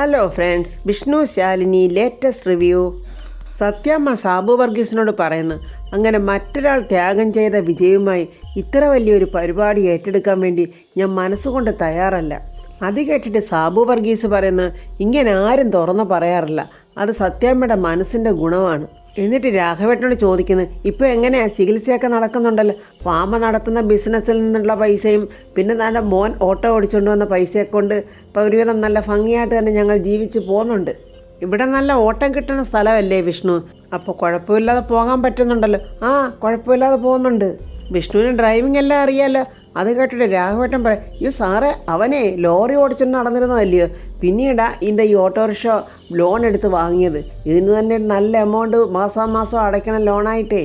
Hello friends, Vishnu Shalini latest review. Sathyamma Sabu വർഗീസിനോട് പറയുന്നു, അങ്ങനെ മറ്റൊരാൾ ത്യാഗം ചെയ്ത വിജയവുമായി ഇത്ര വലിയൊരു പരിപാടി ഏറ്റെടുക്കാൻ വേണ്ടി ഞാൻ മനസ്സുകൊണ്ട് തയ്യാറല്ല. അത് കേട്ടിട്ട് സാബു വർഗീസ് പറയുന്നു, ഇങ്ങനെ ആരും തുറന്നു പറയാറില്ല, അത് സത്യാമ്മയുടെ മനസ്സിൻ്റെ ഗുണമാണ്. എന്നിട്ട് രാഘവേട്ടനോട് ചോദിക്കുന്നു, ഇപ്പോൾ എങ്ങനെയാണ് ചികിത്സയൊക്കെ നടക്കുന്നുണ്ടല്ലോ, പാമ നടത്തുന്ന ബിസിനസ്സിൽ നിന്നുള്ള പൈസയും പിന്നെ നല്ല മോൻ ഓട്ടോ ഓടിച്ചുകൊണ്ട് വന്ന പൈസയൊക്കെ കൊണ്ട് ഇപ്പോൾ ഒരുവിധം നല്ല ഭംഗിയായിട്ട് തന്നെ ഞങ്ങൾ ജീവിച്ച് പോകുന്നുണ്ട്. ഇവിടെ നല്ല ഓട്ടം കിട്ടുന്ന സ്ഥലമല്ലേ വിഷ്ണു, അപ്പോൾ കുഴപ്പമില്ലാതെ പോകാൻ പറ്റുന്നുണ്ടല്ലോ. ആ, കുഴപ്പമില്ലാതെ പോകുന്നുണ്ട്. വിഷ്ണുവിന് ഡ്രൈവിംഗ് എല്ലാം അറിയാമല്ലോ. അത് കേട്ടിട്ട് രാഘവേട്ടൻ പറയും, അയ്യോ സാറേ, അവനെ ലോറി ഓടിച്ചുകൊണ്ട് നടന്നിരുന്നതല്ലയോ, പിന്നീടാ ഇതിൻ്റെ ഈ ഓട്ടോറിക്ഷ ലോൺ എടുത്ത് വാങ്ങിയത്. ഇതിന് തന്നെ നല്ല എമൗണ്ട് മാസം അടയ്ക്കണം ലോണായിട്ടേ.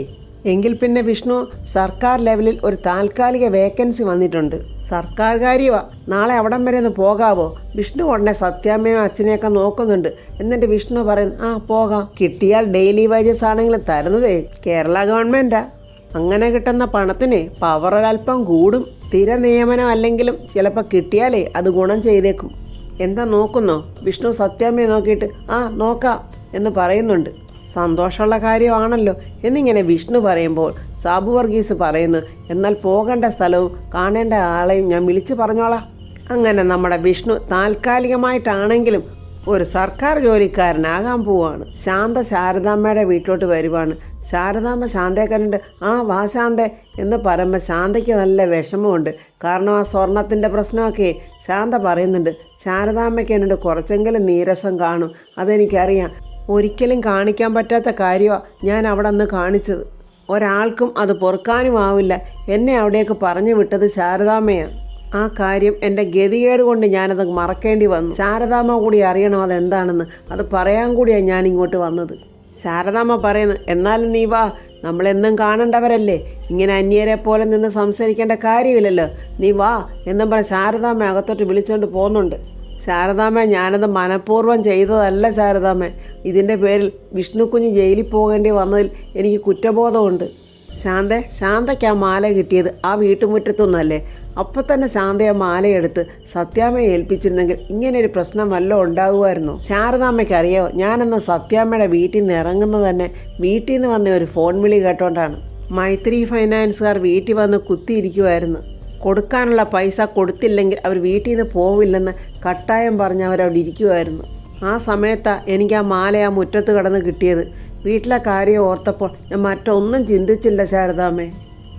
എങ്കിൽ പിന്നെ വിഷ്ണു, സർക്കാർ ലെവലിൽ ഒരു താൽക്കാലിക വേക്കൻസി വന്നിട്ടുണ്ട്, സർക്കാർ കാര്യമാണ്, നാളെ അവിടം വരെ ഒന്ന് പോകാവോ? വിഷ്ണു ഉടനെ സത്യാമ്മയും അച്ഛനെയൊക്കെ നോക്കുന്നുണ്ട്. എന്നിട്ട് വിഷ്ണു പറയുന്നു, ആ പോകാം, കിട്ടിയാൽ ഡെയിലി വേജസ് ആണെങ്കിലും തരുന്നതേ കേരള ഗവൺമെൻറ്റാ. അങ്ങനെ കിട്ടുന്ന പണത്തിന് പവർ ഒരല്പം കൂടും. സ്ഥിര നിയമനം അല്ലെങ്കിലും ചിലപ്പോൾ കിട്ടിയാലേ അത് ഗുണം ചെയ്തേക്കും. എന്താ നോക്കുന്നോ? വിഷ്ണു സത്യാമ്മയെ നോക്കിയിട്ട് ആ നോക്കാം എന്ന് പറയുന്നുണ്ട്. സന്തോഷമുള്ള കാര്യമാണല്ലോ എന്നിങ്ങനെ വിഷ്ണു പറയുമ്പോൾ സാബു വർഗീസ് പറയുന്നു, എന്നാൽ പോകേണ്ട സ്ഥലവും കാണേണ്ട ആളെയും ഞാൻ വിളിച്ചു പറഞ്ഞോളാം. അങ്ങനെ നമ്മുടെ വിഷ്ണു താൽക്കാലികമായിട്ടാണെങ്കിലും ഒരു സർക്കാർ ജോലിക്കാരനാകാൻ പോവാണ്. ശാന്ത ശാരദാമ്മയുടെ വീട്ടിലോട്ട് വരുവാണ്. ശാരദാമ്മ ശാന്തയെ കണ്ടിട്ട് ആ വാ ശാന്തേ എന്ന് പറയുമ്പോൾ ശാന്തയ്ക്ക് നല്ല വിഷമമുണ്ട്. കാരണം ആ സ്വർണത്തിൻ്റെ പ്രശ്നമൊക്കെ ശാന്ത പറയുന്നുണ്ട്. ശാരദാമ്മയ്ക്ക് എന്നോട് കുറച്ചെങ്കിലും നീരസം കാണും, അതെനിക്കറിയാം. ഒരിക്കലും കാണിക്കാൻ പറ്റാത്ത കാര്യമാണ് ഞാൻ അവിടെ നിന്ന് കാണിച്ചത്. ഒരാൾക്കും അത് പൊറുക്കാനും ആവില്ല. എന്നെ അവിടേക്ക് പറഞ്ഞു വിട്ടത് ശാരദാമ്മയാണ്. ആ കാര്യം എൻ്റെ ഗതികേട് കൊണ്ട് ഞാനത് മറക്കേണ്ടി വന്നു. ശാരദാമ്മ കൂടി അറിയണം അതെന്താണെന്ന്. അത് പറയാൻ കൂടിയാണ് ഞാൻ ഇങ്ങോട്ട് വന്നത്. ശാരദാമ്മ പറയുന്നു, എന്നാലും നീ വാ, നമ്മളെന്നും കാണേണ്ടവരല്ലേ, ഇങ്ങനെ അന്യരെ പോലെ നിന്ന് സംസാരിക്കേണ്ട കാര്യമില്ലല്ലോ, നീ വാ എന്നും പറഞ്ഞ് ശാരദാമ്മ അകത്തോട്ട് വിളിച്ചുകൊണ്ട് പോകുന്നുണ്ട്. ശാരദാമ്മ, ഞാനത് മനഃപൂർവ്വം ചെയ്തതല്ല ശാരദാമ്മ, ഇതിൻ്റെ പേരിൽ വിഷ്ണുക്കുഞ്ഞ് ജയിലിൽ പോകേണ്ടി വന്നതിൽ എനിക്ക് കുറ്റബോധമുണ്ട്. ശാന്തയ്ക്ക് ആ മാല കിട്ടിയത് ആ വീട്ടുമുറ്റത്തുനിന്നല്ലേ? അപ്പം തന്നെ ശാന്തയെ മാലയെടുത്ത് സത്യാമ്മയെ ഏൽപ്പിച്ചിരുന്നെങ്കിൽ ഇങ്ങനെയൊരു പ്രശ്നം വല്ലതും ഉണ്ടാകുമായിരുന്നു. ശാരദാമ്മയ്ക്ക് അറിയാമോ, ഞാനെന്ന് സത്യാമ്മയുടെ വീട്ടിൽ നിന്ന് ഇറങ്ങുന്നത് തന്നെ വീട്ടിൽ നിന്ന് വന്ന ഒരു ഫോൺ വിളി കേട്ടോണ്ടാണ്. മൈത്രി ഫൈനാൻസുകാർ വീട്ടിൽ വന്ന് കുത്തിയിരിക്കുമായിരുന്നു. കൊടുക്കാനുള്ള പൈസ കൊടുത്തില്ലെങ്കിൽ അവർ വീട്ടിൽ നിന്ന് പോവില്ലെന്ന് കട്ടായം പറഞ്ഞ് അവരവിടെ ഇരിക്കുമായിരുന്നു. ആ സമയത്താണ് എനിക്ക് ആ മാല ആ മുറ്റത്ത് കിടന്ന് കിട്ടിയത്. വീട്ടിലെ കാര്യം ഓർത്തപ്പോൾ ഞാൻ മറ്റൊന്നും ചിന്തിച്ചില്ല ശാരദാമ്മേ.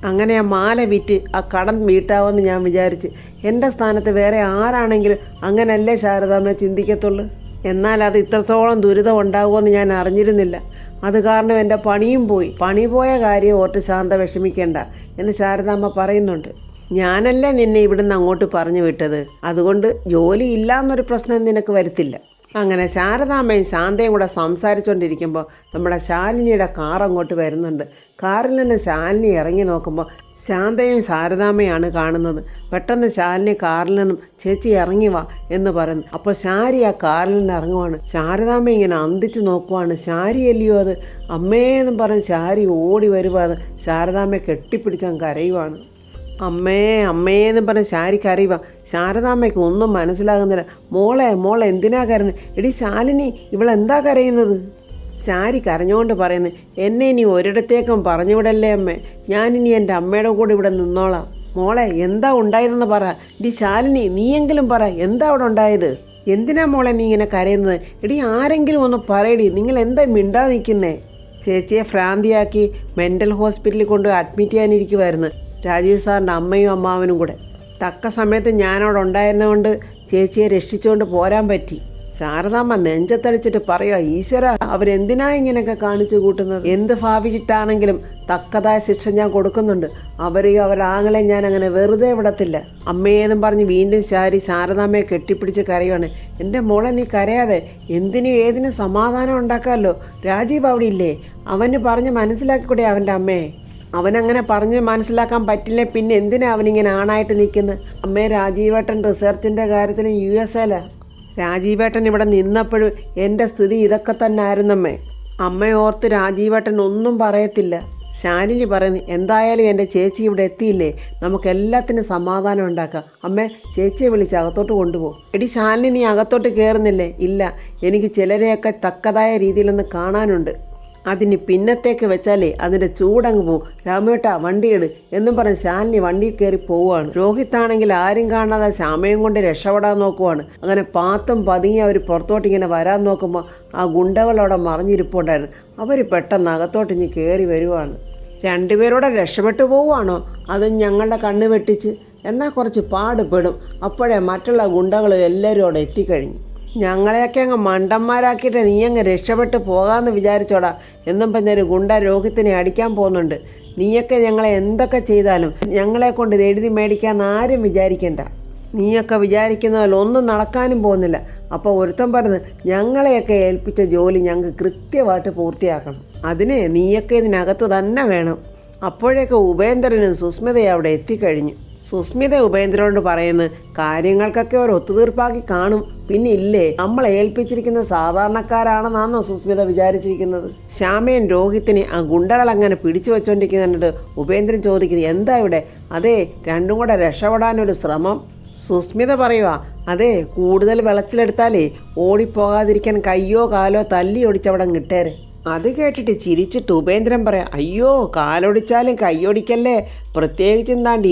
അങ്ങനെ ആ മാല വിറ്റ് ആ കടം വീട്ടാവെന്ന് ഞാൻ വിചാരിച്ച്. എൻ്റെ സ്ഥാനത്ത് വേറെ ആരാണെങ്കിലും അങ്ങനല്ലേ ശാരദാമ്മ ചിന്തിക്കത്തുള്ളൂ. എന്നാൽ അത് ഇത്രത്തോളം ദുരിതം ഉണ്ടാകുമെന്ന് ഞാൻ അറിഞ്ഞിരുന്നില്ല. അത് കാരണം എൻ്റെ പണിയും പോയി. പണി പോയ കാര്യം ഓർത്ത് ശാന്ത വിഷമിക്കേണ്ട എന്ന് ശാരദാമ്മ പറയുന്നുണ്ട്. ഞാനല്ലേ നിന്നെ ഇവിടുന്ന് അങ്ങോട്ട് പറഞ്ഞു വിട്ടത്, അതുകൊണ്ട് ജോലി ഇല്ലയെന്നൊരു പ്രശ്നം നിനക്ക് വരുത്തില്ല. അങ്ങനെ ശാരദാമ്മയും ശാന്തയും കൂടെ സംസാരിച്ചുകൊണ്ടിരിക്കുമ്പോൾ നമ്മുടെ ശാലിനിയുടെ കാർ അങ്ങോട്ട് വരുന്നുണ്ട്. കാറിൽ നിന്ന് ശാലിനി ഇറങ്ങി നോക്കുമ്പോൾ ശാന്തയും ശാരദാമ്മയാണ് കാണുന്നത്. പെട്ടെന്ന് ശാലിനി കാറിൽ നിന്നും ചേച്ചി ഇറങ്ങി വാ എന്ന് പറയുന്നു. അപ്പോൾ ശാരി ആ കാറിൽ നിന്ന് ഇറങ്ങുവാണ്. ശാരദാമ്മ ഇങ്ങനെ അന്തിച്ച് നോക്കുവാണ്. ശാരിയല്ലയോ അത്, അമ്മേന്നും പറഞ്ഞ് ശാരി ഓടി വരുവാണ്. ശാരദാമ്മയെ കെട്ടിപ്പിടിച്ചാൽ കരയുവാണ്. അമ്മേന്ന് പറഞ്ഞ് ശാരിക്ക് അറിയുക. ശാരദാമ്മയ്ക്ക് ഒന്നും മനസ്സിലാകുന്നില്ല. മോളെ എന്തിനാ കരയുന്നത്? എടി ശാലിനി, ഇവളെന്താ കരയുന്നത്? ശാരി കരഞ്ഞുകൊണ്ട് പറയുന്നത്, എന്നെ ഇനി ഒരിടത്തേക്കും പറഞ്ഞുവിടല്ലേ അമ്മേ, ഞാനിനി എൻ്റെ അമ്മയുടെ കൂടെ ഇവിടെ നിന്നോളാം. മോളെ എന്താ ഉണ്ടായതെന്ന് പറ. എടി ശാലിനി, നീയെങ്കിലും പറ, എന്താ അവിടെ ഉണ്ടായത്? എന്തിനാ മോളെ നീ ഇങ്ങനെ കരയുന്നത്? എടി ആരെങ്കിലും ഒന്ന് പറയടി, നിങ്ങൾ എന്താ മിണ്ടാ നിൽക്കുന്നേ? ചേച്ചിയെ ഭ്രാന്തിയാക്കി മെൻ്റൽ ഹോസ്പിറ്റലിൽ കൊണ്ട് അഡ്മിറ്റ് ചെയ്യാനിരിക്കുമായിരുന്നു രാജീവ് സാറിൻ്റെ അമ്മയും അമ്മാവനും കൂടെ. തക്ക സമയത്ത് ഞാനവിടെ ഉണ്ടായിരുന്നതുകൊണ്ട് ചേച്ചിയെ രക്ഷിച്ചുകൊണ്ട് പോരാൻ പറ്റി. ശാരദാമ്മ നെഞ്ചത്തടിച്ചിട്ട് പറയുക, ഈശ്വര, അവരെന്തിനാ ഇങ്ങനെയൊക്കെ കാണിച്ചു കൂട്ടുന്നത്? എന്ത് ഭാവിച്ചിട്ടാണെങ്കിലും തക്കതായ ശിക്ഷ ഞാൻ കൊടുക്കുന്നുണ്ട്. അവരെയോ അവരാങ്ങളെ ഞാൻ അങ്ങനെ വെറുതെ വിടത്തില്ല. അമ്മയെന്നും പറഞ്ഞ് വീണ്ടും ശാരദാമ്മയെ കെട്ടിപ്പിടിച്ച് കരയുവാണ്. എൻ്റെ മോളെ നീ കരയാതെ, എന്തിനും ഏതിനും സമാധാനം ഉണ്ടാക്കാമല്ലോ. രാജീവ് അവിടെ ഇല്ലേ? അവന് പറഞ്ഞ് മനസ്സിലാക്കിക്കൂടെ അവൻ്റെ അമ്മയെ? അവനങ്ങനെ പറഞ്ഞ് മനസ്സിലാക്കാൻ പറ്റില്ലേ പിന്നെ എന്തിനാ അവനിങ്ങനെ ആണായിട്ട് നിൽക്കുന്നത്? അമ്മേ, രാജീവേട്ടൻ റിസർച്ചിൻ്റെ കാര്യത്തിന് USA രാജീവേട്ടൻ ഇവിടെ നിന്നപ്പോഴും എൻ്റെ സ്ഥിതി ഇതൊക്കെ തന്നെ ആയിരുന്നമ്മേ. അമ്മയോർത്ത് രാജീവേട്ടൻ ഒന്നും പറയത്തില്ല. ശാലിനി പറയുന്നു, എന്തായാലും എൻ്റെ ചേച്ചി ഇവിടെ എത്തിയില്ലേ, നമുക്ക് എല്ലാത്തിനും സമാധാനം ഉണ്ടാക്കാം. അമ്മേ, ചേച്ചിയെ വിളിച്ച് അകത്തോട്ട് കൊണ്ടുപോകും. എടി ശാലിനി, നീ അകത്തോട്ട് കയറുന്നില്ലേ? ഇല്ല, എനിക്ക് ചിലരെയൊക്കെ തക്കതായ രീതിയിലൊന്ന് കാണാനുണ്ട്. അതിന് പിന്നത്തേക്ക് വെച്ചാലേ അതിൻ്റെ ചൂടങ്ങ് പോവും. രാമേട്ടാ വണ്ടിയെട് എന്നും പറഞ്ഞ് ശാലിനി വണ്ടിയിൽ കയറി പോവുകയാണ്. രോഹിത്താണെങ്കിൽ ആരും കാണാതെ ശ്യാമയും കൊണ്ട് രക്ഷപ്പെടാൻ നോക്കുവാണ്. അങ്ങനെ പാത്തും പതുങ്ങി അവർ പുറത്തോട്ട് ഇങ്ങനെ വരാൻ നോക്കുമ്പോൾ ആ ഗുണ്ടകളവിടെ മറിഞ്ഞിരിപ്പുണ്ടായിരുന്നു. അവർ പെട്ടെന്ന് അകത്തോട്ട് ഇനി കയറി വരുവാണ്. രണ്ടുപേരോടെ രക്ഷപ്പെട്ടു പോവുകയാണോ, അതും ഞങ്ങളുടെ കണ്ണ് വെട്ടിച്ച്? എന്നാൽ കുറച്ച് പാടുപെടും. അപ്പോഴേ മറ്റുള്ള ഗുണ്ടകൾ എല്ലാവരും അവിടെ എത്തിക്കഴിഞ്ഞു. ഞങ്ങളെയൊക്കെ അങ്ങ് മണ്ടന്മാരാക്കിയിട്ട് നീ അങ്ങ് രക്ഷപ്പെട്ട് പോകാമെന്ന് വിചാരിച്ചോടാ എന്നും പറഞ്ഞൊരു ഗുണ്ട രോഹിത്തിനെ അടിക്കാൻ പോകുന്നുണ്ട്. നീയൊക്കെ ഞങ്ങളെ എന്തൊക്കെ ചെയ്താലും ഞങ്ങളെ കൊണ്ട് ഇത് എഴുതി മേടിക്കാമെന്ന് ആരും വിചാരിക്കണ്ട. നീയൊക്കെ വിചാരിക്കുന്ന പോലെ ഒന്നും നടക്കാനും പോകുന്നില്ല. അപ്പോൾ ഒരുത്തൻ പറഞ്ഞ്, ഞങ്ങളെയൊക്കെ ഏൽപ്പിച്ച ജോലി ഞങ്ങൾക്ക് കൃത്യമായിട്ട് പൂർത്തിയാക്കണം. അതിന് നീയൊക്കെ ഇതിനകത്ത് തന്നെ വേണം. അപ്പോഴേക്ക് ഉപേന്ദ്രനും സുസ്മിതയും അവിടെ എത്തിക്കഴിഞ്ഞു. സുസ്മിത ഉപേന്ദ്രനോട് പറയുന്നു, കാര്യങ്ങൾക്കൊക്കെ ഒരു ഒത്തുതീർപ്പാക്കി കാണും. പിന്നെ ഇല്ലേ, നമ്മളെ ഏൽപ്പിച്ചിരിക്കുന്ന സാധാരണക്കാരാണെന്നാണോ സുസ്മിത വിചാരിച്ചിരിക്കുന്നത്? ശ്യാമയും രോഹിത്തിനെ ആ ഗുണ്ടകൾ അങ്ങനെ പിടിച്ചു വെച്ചോണ്ടിരിക്കുന്നുണ്ട്. ഉപേന്ദ്രൻ ചോദിക്കുന്നത്, എന്താ ഇവിടെ? അതെ, രണ്ടും കൂടെ രക്ഷപ്പെടാനൊരു ശ്രമം. സുസ്മിത പറയുക, അതെ, കൂടുതൽ വെള്ളത്തിലെടുത്താലേ ഓടിപ്പോകാതിരിക്കാൻ കയ്യോ കാലോ തല്ലി ഒടിച്ചവിടെ കിട്ടേരെ. അത് കേട്ടിട്ട് ചിരിച്ചിട്ട് ഉപേന്ദ്രൻ പറയാം, അയ്യോ, കാലൊടിച്ചാലും കയ്യൊടിക്കല്ലേ, പ്രത്യേകിച്ചും താണ്ട്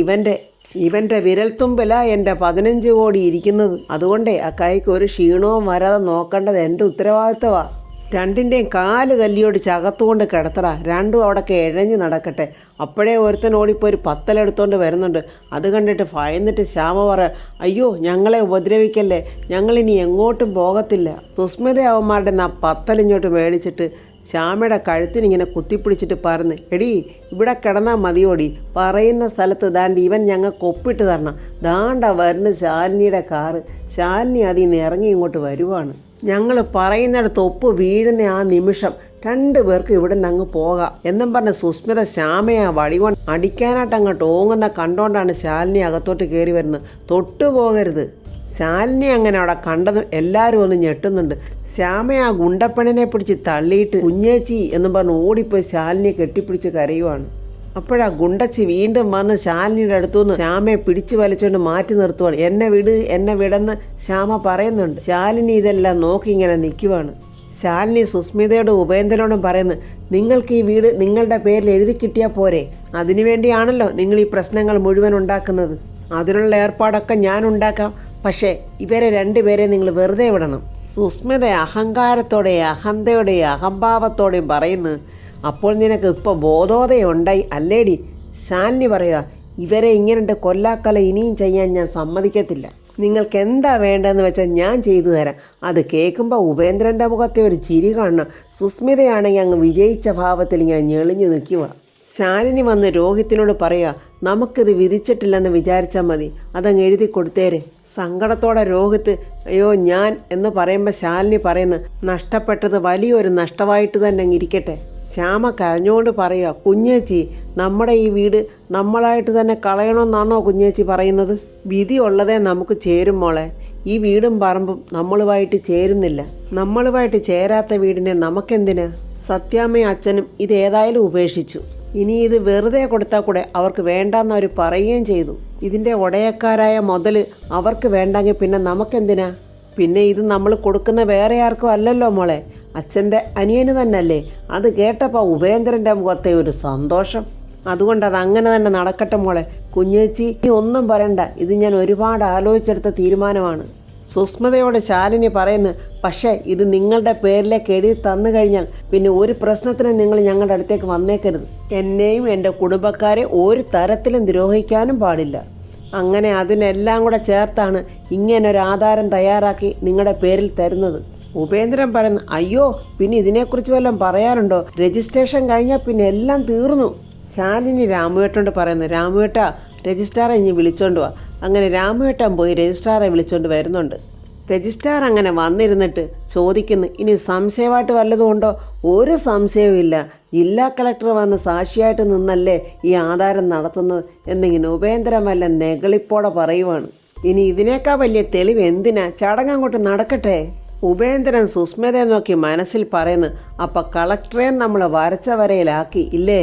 ഇവൻ്റെ വിരൽത്തുമ്പില എൻ്റെ 15 കോടി ഇരിക്കുന്നത്. അതുകൊണ്ടേ ആ കൈക്ക് ഒരു ക്ഷീണവും വരാതെ നോക്കേണ്ടത് എൻ്റെ ഉത്തരവാദിത്തമാണ്. രണ്ടിൻ്റെയും കാല് തല്ലിയോടിച്ച് അകത്തുകൊണ്ട് കിടത്തടാ, രണ്ടും അവിടെയൊക്കെ ഇഴഞ്ഞ് നടക്കട്ടെ. അപ്പോഴേ ഒരുത്തൻ ഓടിപ്പോൾ ഒരു പത്തലെടുത്തോണ്ട് വരുന്നുണ്ട്. അത് കണ്ടിട്ട് ഭയന്നിട്ട് ശ്യാമ പറയാം, അയ്യോ, ഞങ്ങളെ ഉപദ്രവിക്കല്ലേ, ഞങ്ങളിനി എങ്ങോട്ടും പോകത്തില്ല. സുസ്മിത അവന്മാരുടെ ആ പത്തലിങ്ങോട്ട് മേടിച്ചിട്ട് ശ്യാമയുടെ കഴുത്തിനിങ്ങനെ കുത്തിപ്പിടിച്ചിട്ട് പറഞ്ഞ്, എടീ, ഇവിടെ കിടന്നാൽ മതിയോടി, പറയുന്ന സ്ഥലത്ത് ദാണ്ട് ഇവൻ ഞങ്ങൾക്ക് ഒപ്പിട്ട് തരണം. ദാണ്ട വരുന്ന ശാലിനിയുടെ കാറ്. ശാലിനി അതിൽ നിന്ന് ഇറങ്ങി ഇങ്ങോട്ട് വരുവാണ്. ഞങ്ങൾ പറയുന്നിടത്ത് ഒപ്പ് വീഴുന്ന ആ നിമിഷം 2 പേർക്ക് ഇവിടെ നിന്ന് അങ്ങ് പോകാം എന്നും പറഞ്ഞ് സുസ്മിത ശ്യാമയെ വടികൊണ്ട് അടിക്കാനായിട്ട് അങ്ങോട്ട് ഓങ്ങുന്ന കണ്ടോണ്ടാണ് ശാലിനി അകത്തോട്ട് കയറി വരുന്നത്. തൊട്ടുപോകരുത്. ശാലിനി അങ്ങനെ അവിടെ കണ്ടതും എല്ലാവരും ഒന്ന് ഞെട്ടുന്നുണ്ട്. ശ്യാമ ആ ഗുണ്ടപ്പണിനെ പിടിച്ച് തള്ളിയിട്ട് കുഞ്ഞേച്ചി എന്നും പറഞ്ഞ് ഓടിപ്പോയി ശാലിനിയെ കെട്ടിപ്പിടിച്ച് കരയുവാണ്. അപ്പോഴാ ഗുണ്ടച്ചി വീണ്ടും വന്ന് ശാലിനിയുടെ അടുത്തുനിന്ന് ശ്യാമയെ പിടിച്ചു വലിച്ചുകൊണ്ട് മാറ്റി നിർത്തുവാണ്. എന്നെ വിടെന്ന് ശ്യാമ പറയുന്നുണ്ട്. ശാലിനി ഇതെല്ലാം നോക്കി ഇങ്ങനെ നിൽക്കുവാണ്. ശാലിനി സുസ്മിതയോടും ഉപേന്ദ്രനോടും പറയുന്നു, നിങ്ങൾക്ക് ഈ വീട് നിങ്ങളുടെ പേരിൽ എഴുതി കിട്ടിയാൽ പോരെ? അതിനുവേണ്ടിയാണല്ലോ നിങ്ങൾ ഈ പ്രശ്നങ്ങൾ മുഴുവൻ ഉണ്ടാക്കുന്നത്. അതിനുള്ള ഏർപ്പാടൊക്കെ ഞാൻ ഉണ്ടാക്കാം. പക്ഷേ ഇവരെ 2 പേരെ നിങ്ങൾ വെറുതെ വിടണം. സുസ്മിത അഹങ്കാരത്തോടെയും അഹന്തയോടെയും അഹംഭാവത്തോടെയും പറയുന്നു. അപ്പോൾ നിനക്ക് ഇപ്പോൾ ബോധോദയുണ്ടായി അല്ലേടി? ശാലിനി പറയുക, ഇവരെ ഇങ്ങനെ കൊല്ലാക്കല ഇനിയും ചെയ്യാൻ ഞാൻ സമ്മതിക്കത്തില്ല. നിങ്ങൾക്ക് എന്താ വേണ്ടതെന്ന് വെച്ചാൽ ഞാൻ ചെയ്തു തരാം. അത് കേൾക്കുമ്പോൾ ഉപേന്ദ്രൻ്റെ മുഖത്തെ ഒരു ചിരി കാണണം. സുസ്മിതയാണെങ്കിൽ അങ്ങ് വിജയിച്ച ഭാവത്തിൽ ഇങ്ങനെ ഞെളിഞ്ഞു നിൽക്കുക. ശാലിനി വന്ന് രോഹിത്തിനോട് പറയുക, നമുക്കിത് വിധിച്ചിട്ടില്ലെന്ന് വിചാരിച്ചാൽ മതി, അതങ്ങ് എഴുതി കൊടുത്തേര്. സങ്കടത്തോടെ രോഹിത്ത്, അയ്യോ ഞാൻ എന്ന് പറയുമ്പോൾ ശാലിനി പറയുന്നു, നഷ്ടപ്പെട്ടത് വലിയൊരു നഷ്ടമായിട്ട് തന്നെ അങ്ങ് ഇരിക്കട്ടെ. ശ്യാമ കരഞ്ഞുകൊണ്ട് പറയുക, കുഞ്ഞേച്ചി, നമ്മുടെ ഈ വീട് നമ്മളായിട്ട് തന്നെ കളയണമെന്നാണോ കുഞ്ഞേച്ചി പറയുന്നത്? വിധി ഉള്ളതേ നമുക്ക് ചേരും മോളെ. ഈ വീടും പറമ്പും നമ്മളുമായിട്ട് ചേരുന്നില്ല. നമ്മളുമായിട്ട് ചേരാത്ത വീടിനെ നമുക്കെന്തിന്? സത്യാമ്മയും അച്ഛനും ഇതേതായാലും ഉപേക്ഷിച്ചു. ഇനി ഇത് വെറുതെ കൊടുത്താൽ കൂടെ അവർക്ക് വേണ്ടാന്ന് അവർ പറയുകയും ചെയ്തു. ഇതിൻ്റെ ഉടയക്കാരായ മുതൽ അവർക്ക് വേണ്ടെങ്കിൽ പിന്നെ നമുക്കെന്തിനാ? പിന്നെ ഇത് നമ്മൾ കൊടുക്കുന്ന വേറെ ആർക്കും അല്ലല്ലോ മോളെ, അച്ഛൻ്റെ അനിയന് തന്നെയല്ലേ. അത് കേട്ടപ്പോൾ ഉപേന്ദ്രൻ്റെ മുഖത്തെ ഒരു സന്തോഷം. അതുകൊണ്ട് അത് അങ്ങനെ തന്നെ നടക്കട്ടെ മോളെ. കുഞ്ഞേച്ചി ഒന്നും പറയണ്ട, ഇത് ഞാൻ ഒരുപാട് ആലോചിച്ചെടുത്ത തീരുമാനമാണ്. സുസ്മിതയോട് ശാലിനി പറയുന്നു, പക്ഷേ ഇത് നിങ്ങളുടെ പേരിലേക്ക് എഴുതി തന്നു കഴിഞ്ഞാൽ പിന്നെ ഒരു പ്രശ്നത്തിനും നിങ്ങൾ ഞങ്ങളുടെ അടുത്തേക്ക് വന്നേക്കരുത്. എന്നെയും എൻ്റെ കുടുംബക്കാരെ ഒരു തരത്തിലും ദ്രോഹിക്കാനും പാടില്ല. അങ്ങനെ അതിനെല്ലാം കൂടെ ചേർത്താണ് ഇങ്ങനൊരു ആധാരം തയ്യാറാക്കി നിങ്ങളുടെ പേരിൽ തരുന്നത്. ഉപേന്ദ്രൻ പറയുന്നു, അയ്യോ, പിന്നെ ഇതിനെക്കുറിച്ച് വല്ലതും പറയാനുണ്ടോ? രജിസ്ട്രേഷൻ കഴിഞ്ഞാൽ പിന്നെ എല്ലാം തീർന്നു. ശാലിനി രാമുവേട്ടനോട് പറയുന്നു, രാമുവേട്ട, രജിസ്ട്രാറെ ഇനി വിളിച്ചോണ്ട് വാ. അങ്ങനെ രാമുവേട്ടൻ പോയി രജിസ്ട്രാറെ വിളിച്ചോണ്ട് വരുന്നുണ്ട്. രജിസ്ട്രാർ അങ്ങനെ വന്നിരുന്നിട്ട് ചോദിക്കുന്നു, ഇനി സംശയമായിട്ട് വല്ലതും ഉണ്ടോ? ഒരു സംശയവും ഇല്ല, ജില്ലാ കളക്ടർ വന്ന് സാക്ഷിയായിട്ട് നിന്നല്ലേ ഈ ആധാരം നടത്തുന്നത് എന്നിങ്ങനെ ഉപേന്ദ്രൻ വല്ല നെകളിപ്പോടെ പറയുവാണ്. ഇനി ഇതിനേക്കാൾ വലിയ തെളിവ് എന്തിനാ? ചടങ്ങങ്ങോട്ട് നടക്കട്ടെ. ഉപേന്ദ്രൻ സുസ്മിതയെ നോക്കി മനസ്സിൽ പറയുന്നു, അപ്പം കളക്ടറെ നമ്മൾ വരച്ച വരയിലാക്കി ഇല്ലേ?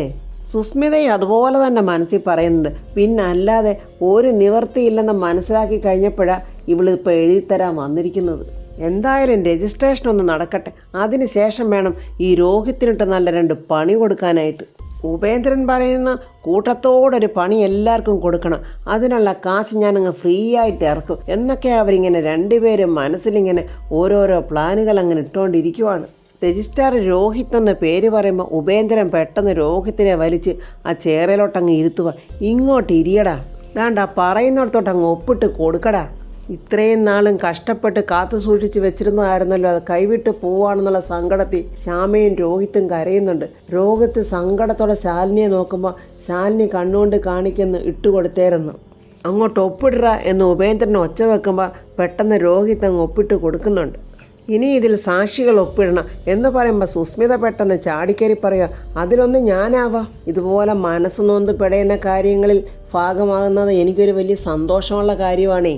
സുസ്മിതയും അതുപോലെ തന്നെ മനസ്സിൽ പറയുന്നുണ്ട്. പിന്നെ അല്ലാതെ ഒരു നിവർത്തിയില്ലെന്ന് മനസ്സിലാക്കി കഴിഞ്ഞപ്പോഴാണ് ഇവളിപ്പോൾ എഴുതിത്തരാൻ വന്നിരിക്കുന്നത്. എന്തായാലും രജിസ്ട്രേഷൻ ഒന്ന് നടക്കട്ടെ, അതിന് ശേഷം വേണം ഈ രോഹിത്തിനിട്ട് നല്ല 2 പണി കൊടുക്കാനായിട്ട്. ഉപേന്ദ്രൻ പറയുന്ന കൂട്ടത്തോടൊരു പണി എല്ലാവർക്കും കൊടുക്കണം, അതിനുള്ള കാശ് ഞാനങ്ങ് ഫ്രീ ആയിട്ട് ഇറക്കും എന്നൊക്കെ അവരിങ്ങനെ രണ്ടുപേരും മനസ്സിലിങ്ങനെ ഓരോരോ പ്ലാനുകൾ അങ്ങനെ ഇട്ടുകൊണ്ടിരിക്കുവാണ്. രജിസ്ട്രാർ രോഹിത് എന്ന പേര് പറയുമ്പോൾ ഉപേന്ദ്രൻ പെട്ടെന്ന് രോഹിത്തിനെ വലിച്ച് ആ ചേറയിലോട്ടങ്ങ് ഇരുത്തുക. ഇങ്ങോട്ട് ഇരിയടാ, ദാണ്ടാ പറയുന്നിടത്തോട്ട് അങ്ങ് ഒപ്പിട്ട് കൊടുക്കടാ. ഇത്രയും നാളും കഷ്ടപ്പെട്ട് കാത്തു സൂക്ഷിച്ച് വെച്ചിരുന്നതായിരുന്നല്ലോ, അത് കൈവിട്ട് പോവാണെന്നുള്ള സങ്കടത്തിൽ ശ്യാമയും രോഹിത്തും കരയുന്നുണ്ട്. രോഹിത്ത് സങ്കടത്തോടെ ശാലിനിയെ നോക്കുമ്പോൾ ശാലിനി കണ്ണുകൊണ്ട് കാണിക്കുന്നു ഇട്ടുകൊടുത്തേരുന്നു. അങ്ങോട്ട് ഒപ്പിടുക എന്ന് ഉപേന്ദ്രൻ ഒച്ച വെക്കുമ്പോൾ പെട്ടെന്ന് രോഹിത്ത് അങ്ങ് ഒപ്പിട്ട് കൊടുക്കുന്നുണ്ട്. ഇനി ഇതിൽ സാക്ഷികൾ ഒപ്പിടണം എന്ന് പറയുമ്പോൾ സുസ്മിത പെട്ടെന്ന് ചാടിക്കരി പറയുക, അതിലൊന്ന് ഞാനാവാം. ഇതുപോലെ മനസ്സ് നൊന്ത് പെടയുന്ന കാര്യങ്ങളിൽ ഭാഗമാകുന്നത് എനിക്കൊരു വലിയ സന്തോഷമുള്ള കാര്യമാണേ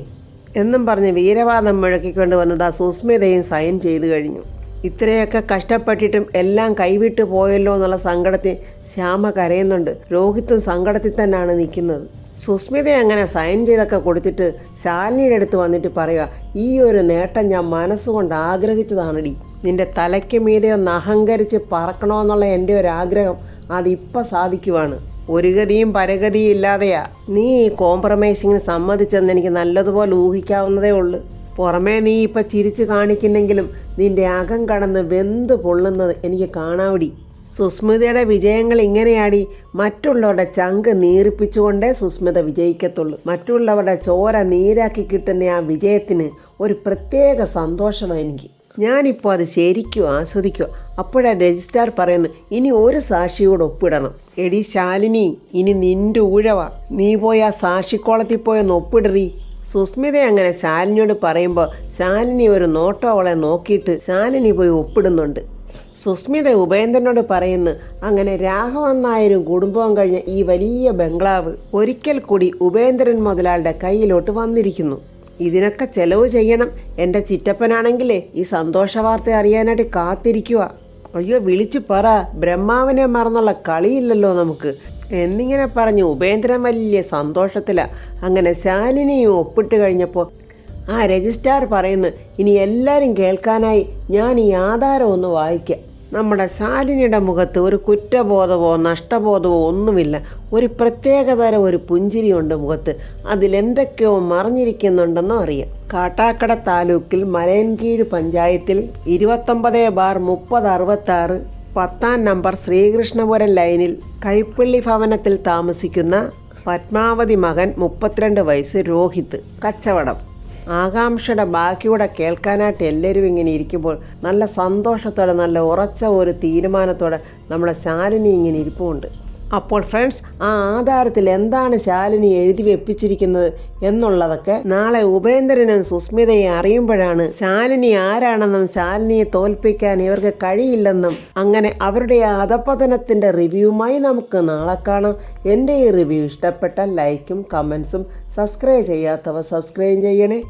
എന്നും പറഞ്ഞ് വീരവാദം മുഴക്കിക്കൊണ്ട് വന്നത് ആ സുസ്മിതയും സൈൻ ചെയ്തു കഴിഞ്ഞു. ഇത്രയൊക്കെ കഷ്ടപ്പെട്ടിട്ടും എല്ലാം കൈവിട്ട് പോയല്ലോ എന്നുള്ള സങ്കടത്തിൽ ശ്യാമ കരയുന്നുണ്ട്. രോഹിത്തും സങ്കടത്തിൽ തന്നെയാണ് നിൽക്കുന്നത്. സുസ്മിത അങ്ങനെ സൈൻ ചെയ്തൊക്കെ കൊടുത്തിട്ട് ശാലിനിയുടെ അടുത്ത് വന്നിട്ട് പറയുക, ഈ ഒരു നേട്ടം ഞാൻ മനസ്സുകൊണ്ട് ആഗ്രഹിച്ചതാണടി. നിന്റെ തലയ്ക്ക് മീതെ ഒന്ന് അഹങ്കരിച്ച് പറക്കണമെന്നുള്ള എൻ്റെ ഒരു ആഗ്രഹം അതിപ്പോൾ സാധിക്കുവാണ്. ഒരു ഗതിയും പരഗതിയും ഇല്ലാതെയാ നീ ഈ കോംപ്രമൈസിങ്ങിന് സമ്മതിച്ചെന്ന് എനിക്ക് നല്ലതുപോലെ ഊഹിക്കാവുന്നതേ ഉള്ളൂ. പുറമേ നീ ഇപ്പം ചിരിച്ച് കാണിക്കുന്നെങ്കിലും നിന്റെ അകം കടന്ന് വെന്ത് പൊള്ളുന്നത് എനിക്ക് കാണാവടി. സുസ്മിതയുടെ വിജയങ്ങൾ ഇങ്ങനെയാടി. മറ്റുള്ളവരുടെ ചങ്ക് നീറിപ്പിച്ചുകൊണ്ടേ സുസ്മിത വിജയിക്കത്തുള്ളൂ. മറ്റുള്ളവരുടെ ചോര നീരാക്കി കിട്ടുന്ന ആ വിജയത്തിന് ഒരു പ്രത്യേക സന്തോഷമാണ് എനിക്ക്. ഞാനിപ്പോൾ അത് ശരിക്കും ആസ്വദിക്കുക. അപ്പോഴാണ് രജിസ്ട്രാർ പറയുന്നു, ഇനി ഒരു സാക്ഷിയോട് ഒപ്പിടണം. എടി ശാലിനി, ഇനി നിൻ്റെ ഊഴവ. നീ പോയി ആ സാക്ഷിക്കോളത്തിൽ പോയൊന്ന് ഒപ്പിടറി. സുസ്മിത അങ്ങനെ ശാലിനിയോട് പറയുമ്പോൾ ശാലിനി ഒരു നോട്ടം അവളെ നോക്കിയിട്ട് ശാലിനി പോയി ഒപ്പിടുന്നുണ്ട്. സുസ്മിത ഉപേന്ദ്രനോട് പറയുന്നു, അങ്ങനെ രാഘവൻ നായരും കുടുംബവും കഴിഞ്ഞ ഈ വലിയ ബംഗ്ലാവ് ഒരിക്കൽ കൂടി ഉപേന്ദ്രൻ മുതലാളുടെ കയ്യിലോട്ട് വന്നിരിക്കുന്നു. ഇതിനൊക്കെ ചെലവ് ചെയ്യണം. എൻ്റെ ചിറ്റപ്പനാണെങ്കിലേ ഈ സന്തോഷ വാർത്ത അറിയാനായിട്ട് കാത്തിരിക്കുക. അയ്യോ വിളിച്ചു പറ, ബ്രഹ്മാവിനെ മറന്നുള്ള കളിയില്ലല്ലോ നമുക്ക് എന്നിങ്ങനെ പറഞ്ഞ് ഉപേന്ദ്രൻ വലിയ സന്തോഷത്തിലാണ്. അങ്ങനെ ശാലിനിയും ഒപ്പിട്ട് കഴിഞ്ഞപ്പോൾ ആ രജിസ്ട്രാർ പറയുന്നു, ഇനി എല്ലാവരും കേൾക്കാനായി ഞാൻ ഈ ആധാരം ഒന്ന് വായിക്കാം. നമ്മുടെ ശാലിനിയുടെ മുഖത്ത് ഒരു കുറ്റബോധമോ നഷ്ടബോധമോ ഒന്നുമില്ല. ഒരു പ്രത്യേകതരം ഒരു പുഞ്ചിരിയുണ്ട് മുഖത്ത്. അതിലെന്തൊക്കെയോ മറിഞ്ഞിരിക്കുന്നുണ്ടെന്നും അറിയാം. കാട്ടാക്കട താലൂക്കിൽ മലയൻകീഴ് പഞ്ചായത്തിൽ 29/3066 10-ാം നമ്പർ ശ്രീകൃഷ്ണപുരം ലൈനിൽ കൈപ്പള്ളി ഭവനത്തിൽ താമസിക്കുന്ന പത്മാവതി മകൻ 32 വയസ്സ് രോഹിത്ത്, കച്ചവടം. ആകാംക്ഷയുടെ ബാക്കിയൂടെ കേൾക്കാനായിട്ട് എല്ലാവരും ഇങ്ങനെ ഇരിക്കുമ്പോൾ നല്ല സന്തോഷത്തോടെ നല്ല ഉറച്ച ഒരു തീരുമാനത്തോടെ നമ്മുടെ ശാലിനി ഇങ്ങനെ ഇരിപ്പുണ്ട്. അപ്പോൾ ഫ്രണ്ട്സ്, ആ ആധാരത്തിൽ എന്താണ് ശാലിനി എഴുതി വെപ്പിച്ചിരിക്കുന്നത് എന്നുള്ളതൊക്കെ നാളെ ഉപേന്ദ്രനും സുസ്മിതയെ അറിയുമ്പോഴാണ് ശാലിനി ആരാണെന്നും ശാലിനിയെ തോൽപ്പിക്കാൻ ഇവർക്ക് കഴിയില്ലെന്നും അങ്ങനെ അവരുടെ അധപതനത്തിൻ്റെ റിവ്യൂമായി നമുക്ക് നാളെ കാണാം. എൻ്റെ ഈ റിവ്യൂ ഇഷ്ടപ്പെട്ടാൽ ലൈക്കും കമൻസും, സബ്സ്ക്രൈബ് ചെയ്യാത്തവർ സബ്സ്ക്രൈബ് ചെയ്യണേ.